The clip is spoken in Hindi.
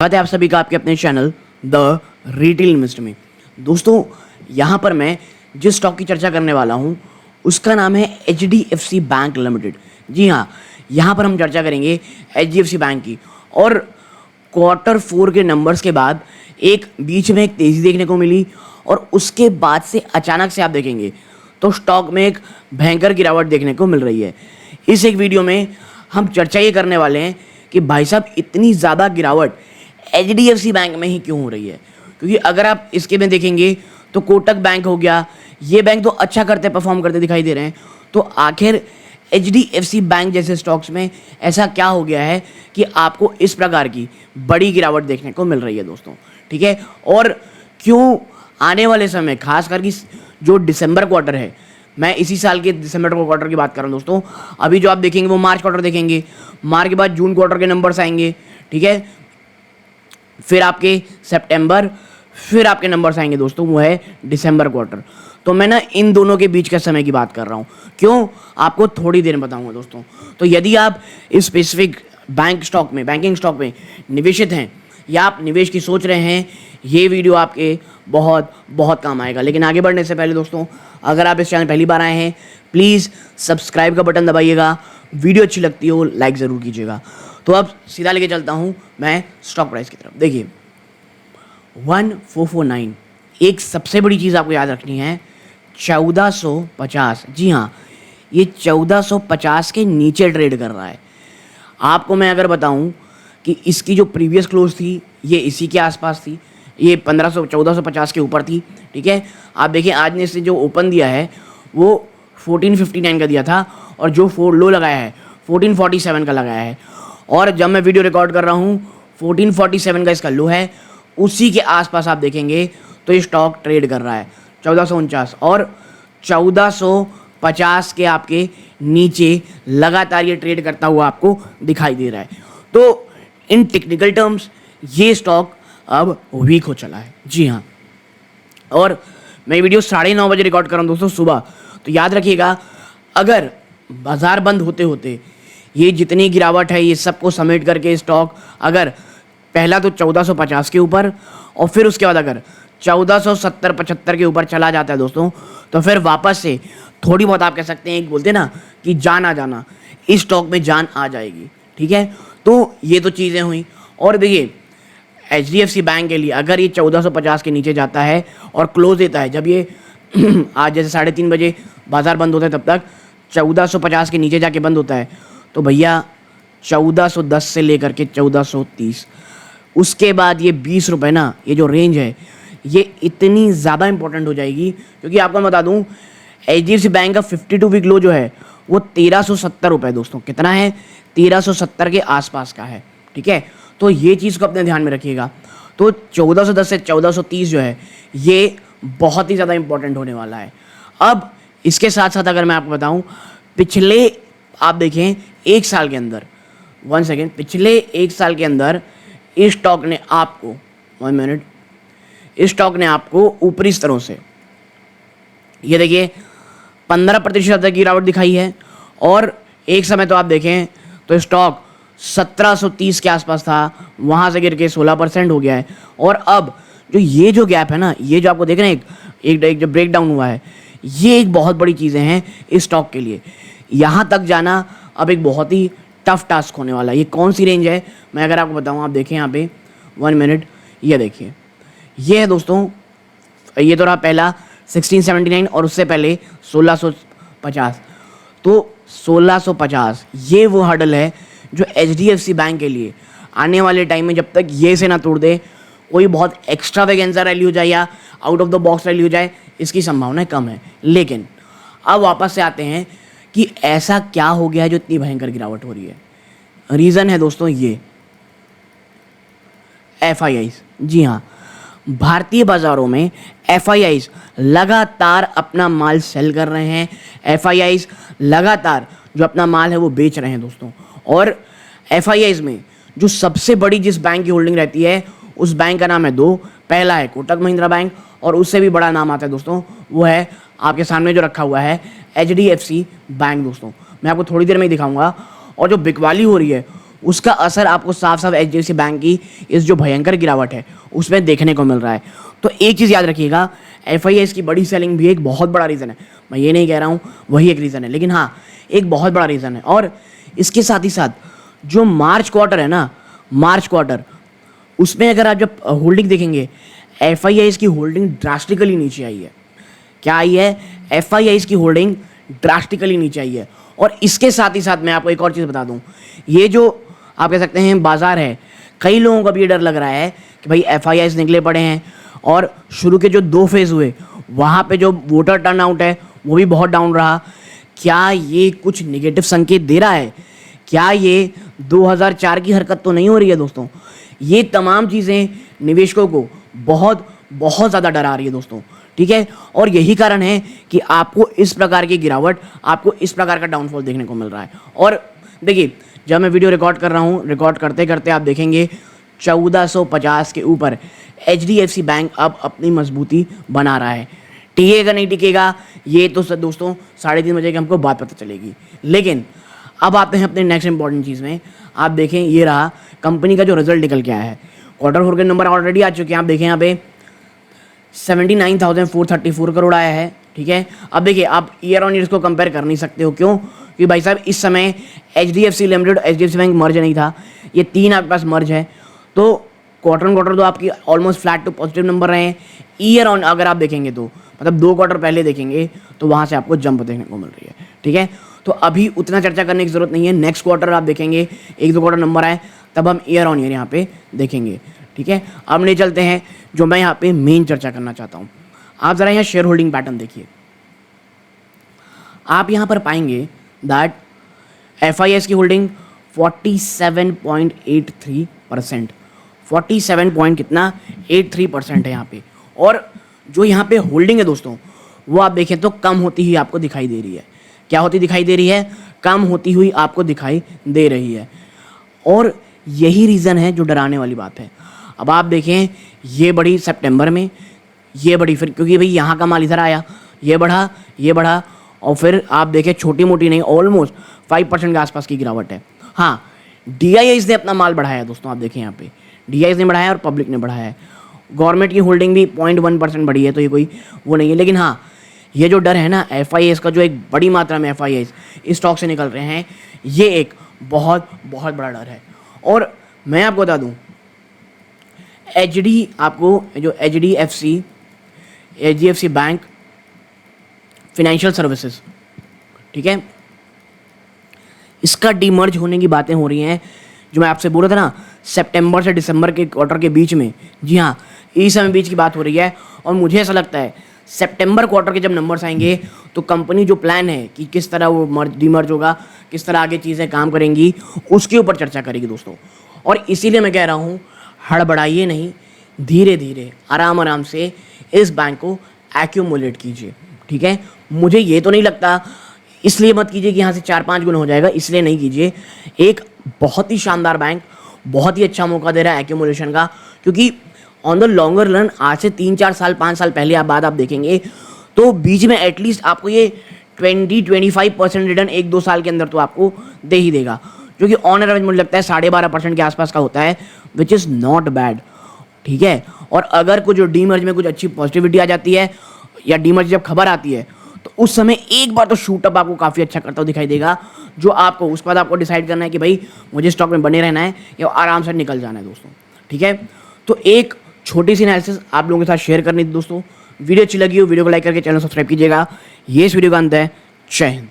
स्वागत है आप सभी का आपके अपने चैनल द रिटेल इन्वेस्टर में। दोस्तों, यहाँ पर मैं जिस स्टॉक की चर्चा करने वाला हूँ उसका नाम है HDFC बैंक लिमिटेड। जी हाँ, यहाँ पर हम चर्चा करेंगे HDFC बैंक की। और Q4 के नंबर्स के बाद एक बीच में एक तेज़ी देखने को मिली और उसके बाद से अचानक से आप देखेंगे तो स्टॉक में एक भयंकर गिरावट देखने को मिल रही है। इस एक वीडियो में हम चर्चा ये करने वाले हैं कि भाई साहब इतनी ज़्यादा गिरावट HDFC बैंक में ही क्यों हो रही है। क्योंकि अगर आप इसके में देखेंगे तो कोटक बैंक हो गया, ये बैंक तो अच्छा करते परफॉर्म करते दिखाई दे रहे हैं। तो आखिर HDFC बैंक जैसे स्टॉक्स में ऐसा क्या हो गया है कि आपको इस प्रकार की बड़ी गिरावट देखने को मिल रही है दोस्तों, ठीक है। और क्यों आने वाले समय खास करके जो दिसंबर क्वार्टर है, मैं इसी साल के दिसंबर क्वार्टर की बात कर रहा हूँ दोस्तों। अभी जो आप देखेंगे वो मार्च क्वार्टर देखेंगे, मार्च के बाद जून क्वार्टर के नंबर्स आएंगे, ठीक है। फिर आपके सितंबर, फिर आपके नंबर्स आएंगे दोस्तों, वो है दिसंबर क्वार्टर। तो मैं ना इन दोनों के बीच के समय की बात कर रहा हूँ। क्यों, आपको थोड़ी देर में बताऊंगा दोस्तों। तो यदि आप इस स्पेसिफिक बैंक स्टॉक में, बैंकिंग स्टॉक में निवेशित हैं या आप निवेश की सोच रहे हैं, ये वीडियो आपके बहुत बहुत काम आएगा। लेकिन आगे बढ़ने से पहले दोस्तों, अगर आप इस चैनल पहली बार आए हैं प्लीज़ सब्सक्राइब का बटन दबाइएगा, वीडियो अच्छी लगती हो लाइक ज़रूर कीजिएगा। तो अब सीधा लेके चलता हूँ मैं स्टॉक प्राइस की तरफ। देखिए 1449, एक सबसे बड़ी चीज़ आपको याद रखनी है 1450। जी हाँ, ये 1450 के नीचे ट्रेड कर रहा है। आपको मैं अगर बताऊं कि इसकी जो प्रीवियस क्लोज थी ये इसी के आसपास थी, ये 1450 के ऊपर थी, ठीक है। आप देखिए आज ने इससे जो ओपन दिया है वो 1459 का दिया था और जो लो लगाया है 1447 का लगाया है। और जब मैं वीडियो रिकॉर्ड कर रहा हूँ 1447 का इसका लो है, उसी के आसपास आप देखेंगे तो ये स्टॉक ट्रेड कर रहा है 1449 और 1450 के आपके नीचे लगातार ये ट्रेड करता हुआ आपको दिखाई दे रहा है। तो इन टेक्निकल टर्म्स ये स्टॉक अब वीक हो चला है। जी हाँ, और मैं वीडियो 9:30 बजे रिकॉर्ड कर रहा हूँ दोस्तों सुबह। तो याद रखिएगा, अगर बाजार बंद होते होते ये जितनी गिरावट है ये सबको समेट करके स्टॉक अगर पहला तो 1450 के ऊपर और फिर उसके बाद अगर 1470-75 के ऊपर चला जाता है दोस्तों, तो फिर वापस से थोड़ी बहुत आप कह सकते हैं, बोलते ना कि जान आ जाना, इस स्टॉक में जान आ जाएगी, ठीक है। तो ये तो चीज़ें हुई। और देखिए HDFC बैंक के लिए अगर ये 1450 के नीचे जाता है और क्लोज देता है, जब ये आज जैसे 3:30 बजे बाजार बंद होता है तब तक 1450 के नीचे जाके बंद होता है, तो भैया 1410 से लेकर के 1430, उसके बाद ये 20 रुपये ना, ये जो रेंज है ये इतनी ज़्यादा इंपॉर्टेंट हो जाएगी। क्योंकि आपको बता दूं HDFC बैंक का 52 वीक लो जो है वो 1370 रुपये दोस्तों, कितना है 1370 के आसपास का है, ठीक है। तो ये चीज़ को अपने ध्यान में रखिएगा। तो 1410 से 1430 जो है ये बहुत ही ज़्यादा इंपॉर्टेंट होने वाला है। अब इसके साथ साथ अगर मैं आपको बताऊं, पिछले आप देखें एक साल के अंदर, पिछले एक साल के अंदर इस स्टॉक ने आपको इस स्टॉक ने आपको ऊपरी स्तरों से ये देखिए 15% तक गिरावट दिखाई है। और एक समय तो आप देखें तो स्टॉक 1730 के आसपास था, वहाँ से गिर के 16% हो गया है। और अब ये जो गैप है ना, ये जो आपको देख रहे हैं एक जो ब्रेक डाउन हुआ है, ये एक बहुत बड़ी चीज़ें हैं इस स्टॉक के लिए। यहाँ तक जाना अब एक बहुत ही टफ टास्क होने वाला है। ये कौन सी रेंज है मैं अगर आपको बताऊँ, आप देखें यहाँ पे 1 मिनट, ये देखिए ये है दोस्तों, ये तो रहा पहला 1679 और उससे पहले 1650। तो 1650 ये वो हर्डल है जो HDFC बैंक के लिए आने वाले टाइम में जब तक ये से ना तोड़ दे, कोई बहुत एक्स्ट्रा वेगेंजा रैली हो जाए या out of the box rally हो जाए, इसकी संभावना कम है। लेकिन अब वापस से आते हैं कि ऐसा क्या हो गया है जो इतनी भयंकर गिरावट हो रही है। रीज़न है दोस्तों ये FIIs। जी हाँ, भारतीय बाज़ारों में FIIs लगातार अपना माल सेल कर रहे हैं, FIIs लगातार जो अपना माल है वो बेच रहे हैं दोस्तों। और FIIs में जो सबसे बड़ी जिस बैंक की होल्डिंग रहती है उस बैंक का नाम है दो, पहला है कोटक महिंद्रा बैंक और उससे भी बड़ा नाम आता है दोस्तों, वो है आपके सामने जो रखा हुआ है HDFC बैंक दोस्तों। मैं आपको थोड़ी देर में ही दिखाऊंगा। और जो बिकवाली हो रही है उसका असर आपको साफ साफ एचडीएफसी बैंक की इस जो भयंकर गिरावट है उसमें देखने को मिल रहा है। तो एक चीज़ याद रखिएगा, एफआईआईस की बड़ी सेलिंग भी एक बहुत बड़ा रीज़न है। मैं ये नहीं कह रहा हूँ वही एक रीज़न है, लेकिन हाँ एक बहुत बड़ा रीज़न है। और इसके साथ ही साथ जो मार्च क्वार्टर है ना, मार्च क्वार्टर, उसमें अगर आप जब होल्डिंग देखेंगे, एफआईआईस की होल्डिंग ड्रास्टिकली नीचे आई है। क्या आई है? एफआईआईस की होल्डिंग ड्रास्टिकली नीचे आई है। और इसके साथ ही साथ मैं आपको एक और चीज़ बता दूं, ये जो आप कह सकते हैं बाजार है, कई लोगों को भी ये डर लग रहा है कि भाई एफआईआईस निकले पड़े हैं और शुरू के जो 2 फेज़ हुए वहाँ पे जो वोटर टर्नआउट है वो भी बहुत डाउन रहा। क्या ये कुछ निगेटिव संकेत दे रहा है? क्या ये 2004 की हरकत तो नहीं हो रही है दोस्तों? ये तमाम चीज़ें निवेशकों को बहुत बहुत ज़्यादा डरा रही है दोस्तों, ठीक है। और यही कारण है कि आपको इस प्रकार की गिरावट, आपको इस प्रकार का डाउनफॉल देखने को मिल रहा है। और देखिए, जब मैं वीडियो रिकॉर्ड कर रहा हूँ, रिकॉर्ड करते करते आप देखेंगे 1450 के ऊपर एचडीएफसी बैंक अब अपनी मजबूती बना रहा है। टिकेगा नहीं टिकेगा ये तो दोस्तों 3:30 बजे की हमको बात पता चलेगी। लेकिन अब आते हैं अपने नेक्स्ट इंपॉर्टेंट चीज़ में। आप देखें, ये रहा कंपनी का जो रिजल्ट निकल के आया है। क्वार्टर 4 के नंबर ऑलरेडी आ चुके हैं। आप देखें यहाँ पे 79,434 करोड़ आया है, ठीक है। अब देखिए, आप ईयर ऑन ईयर इसको कंपेयर कर नहीं सकते हो। क्यों? कि भाई साहब इस समय एचडीएफसी लिमिटेड, एचडीएफसी बैंक मर्ज नहीं था, ये 3 आपके पास मर्ज है। तो क्वार्टर ऑन क्वार्टर तो आपकी almost flat to positive number रहे हैं। ईयर ऑन अगर आप देखेंगे तो मतलब 2 क्वार्टर पहले देखेंगे तो वहाँ से आपको जंप देखने को मिल रही है, ठीक है। तो अभी उतना चर्चा करने की जरूरत नहीं है। नेक्स्ट क्वार्टर आप देखेंगे, 1-2 क्वार्टर नंबर आए तब हम ईयर ऑन ईयर यहाँ पे देखेंगे, ठीक है। अब ले चलते हैं जो मैं यहाँ पे मेन चर्चा करना चाहता हूँ। आप ज़रा यहाँ शेयर होल्डिंग पैटर्न देखिए। आप यहाँ पर पाएंगे दैट एफआईआईएस की होल्डिंग 47.83%, 47 पॉइंट कितना 83% है यहाँ पे। और जो यहाँ पे होल्डिंग है दोस्तों, वो आप देखें तो कम होती हुई आपको दिखाई दे रही है। क्या होती दिखाई दे रही है? कम होती हुई आपको दिखाई दे रही है। और यही रीज़न है जो डराने वाली बात है। अब आप देखें, ये बढ़ी सितंबर में, ये बढ़ी फिर, क्योंकि भाई यहाँ का माल इधर आया, ये बढ़ा, ये बढ़ा, और फिर आप देखें छोटी मोटी नहीं, ऑलमोस्ट 5% के आसपास की गिरावट है। हाँ, डीआईआईस ने अपना माल बढ़ाया दोस्तों। आप देखें यहाँ पे डीआईआईस ने बढ़ाया और पब्लिक ने बढ़ाया है। गवर्नमेंट की होल्डिंग भी 0.1% बढ़ी है, तो ये कोई वो नहीं है। लेकिन हाँ, ये जो डर है ना एफआईआईएस का, जो एक बड़ी मात्रा में एफआईआईएस इस स्टॉक से निकल रहे हैं, ये एक बहुत बहुत बड़ा डर है। और मैं आपको बता दूं, आपको जो एचडीएफसी बैंक फाइनेंशियल सर्विसेज, ठीक है, इसका डीमर्ज होने की बातें हो रही हैं। जो मैं आपसे बोल रहा था ना, सितंबर से दिसंबर के क्वार्टर के बीच में, जी हाँ, इस समय बीच की बात हो रही है। और मुझे ऐसा लगता है सितंबर क्वार्टर के जब नंबर्स आएंगे तो कंपनी जो प्लान है कि किस तरह वो डीमर्ज होगा, किस तरह आगे चीज़ें काम करेंगी, उसके ऊपर चर्चा करेगी दोस्तों। और इसीलिए मैं कह रहा हूँ, हड़बड़ाइए नहीं, धीरे धीरे आराम आराम से इस बैंक को एक्यूमुलेट कीजिए, ठीक है। मुझे ये तो नहीं लगता, इसलिए मत कीजिए कि यहाँ से 4-5 गुना हो जाएगा, इसलिए नहीं कीजिए। एक बहुत ही शानदार बैंक बहुत ही अच्छा मौका दे रहा है एक्यूमुलेशन का, क्योंकि ऑन द लॉन्गर रन आज से 3-4 साल 5 साल पहले आप देखेंगे तो बीच में एटलीस्ट आपको ये 20-25% रिटर्न 1-2 साल के अंदर तो आपको दे ही देगा, जो कि ऑन एवरेज मुझे लगता है 12.5% के आसपास का होता है, विच इज़ नॉट बैड, ठीक है। और अगर कुछ डीमर्ज में कुछ अच्छी पॉजिटिविटी आ जाती है या डीमर्ज जब खबर आती है तो उस समय एक बार तो शूटअप आपको काफ़ी अच्छा करता हुआ दिखाई देगा, जो आपको उसके बाद आपको डिसाइड करना है कि भाई मुझे स्टॉक में बने रहना है या आराम से निकल जाना है दोस्तों, ठीक है। तो एक छोटी सी एनालिसिस आप लोगों के साथ शेयर करनी थी दोस्तों। वीडियो अच्छी लगी हो वीडियो को लाइक करके चैनल सब्सक्राइब कीजिएगा। ये इस वीडियो का अंत है। जय हिंद।